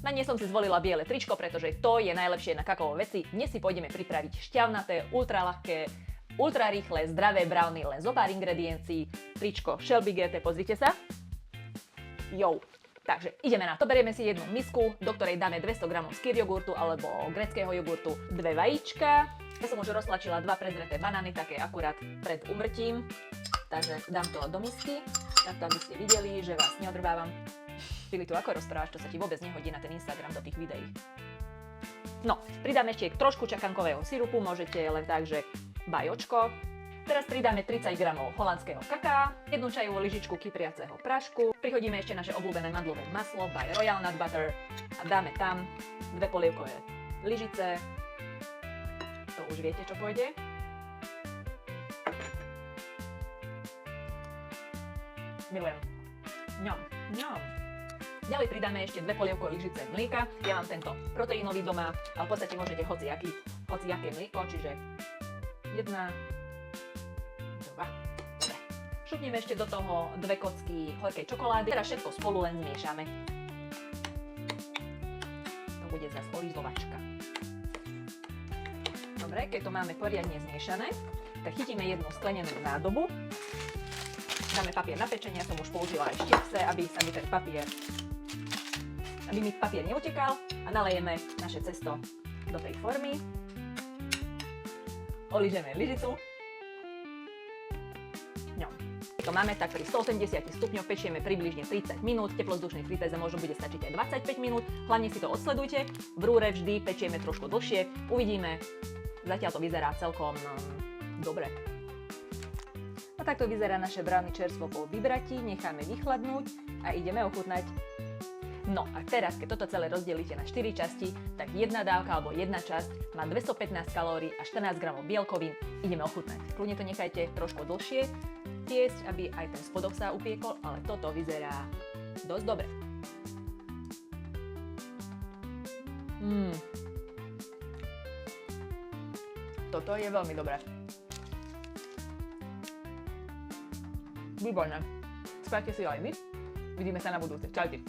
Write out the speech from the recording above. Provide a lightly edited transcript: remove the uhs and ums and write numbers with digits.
Na nie som si zvolila biele tričko, pretože to je najlepšie na kakaové veci. Dnes si pôjdeme pripraviť šťavnaté, ultraľahké, ultrarýchle, zdravé brownie, len zo pár ingrediencií. Tričko Shelby GT, pozrite sa. Jo. Takže ideme na to. Berieme si jednu misku, do ktorej dáme 200 g skyr jogurtu alebo gréckeho jogurtu, 2 vajíčka. Ja som už roztlačila 2 prezreté banány, také akurát pred umrtím. Takže dám to do misky, takto aby ste videli, že vás neodrbávam. Filitu, ako rozprávaš, čo sa ti vôbec nehodí na ten Instagram do tých videí. No, pridáme ešte trošku čakankového sirupu, môžete len tak, že bajočko. Teraz pridáme 30 g holandského kaká, jednu čajovú lyžičku kypriaceho prašku, prihodíme ešte naše obľúbené mandlové maslo by Royal Nut Butter a dáme tam 2 polievkové lyžice. To už viete, čo pôjde. Milujem. Ňom, ňom. Ďalej pridáme ešte 2 polievkové lyžice mlieka. Ja mám tento proteínový doma, ale v podstate môžete hociaké mlieko, čiže 1, 2. Dobre. Šupneme ešte do toho 2 kocky horkej čokolády. Teraz všetko spolu len zmiešame. To bude zase orizovačka. Dobre, keď to máme poriadne zmiešané, tak chytíme jednu sklenenú nádobu. Dáme papier na pečenie, ja som už použila aj štipce, aby mi papier neutekal, a nalejeme naše cesto do tej formy. Olížeme lyžicu. To máme, tak pri 180 stupňoch pečieme približne 30 minút, teplozdušnej frítéze možno bude stačiť aj 25 minút, hlavne si to odsledujte, v rúre vždy pečieme trošku dlhšie, uvidíme, zatiaľ to vyzerá celkom dobre. A takto vyzerá naše brownie čerstvo po vybratí, necháme vychladnúť a ideme ochutnať. No a teraz, keď toto celé rozdelíte na 4 časti, tak jedna dávka alebo jedna časť má 215 kalórií a 14 g bielkovín, ideme ochutnať. Kľudne to nechajte trošku dlhšie, tiesť, aby aj ten spodok sa upiekol, ale toto vyzerá dosť dobre. Toto je veľmi dobré. Výborné. Spravte si ho aj vy. Vidíme sa na budúce. Čaute.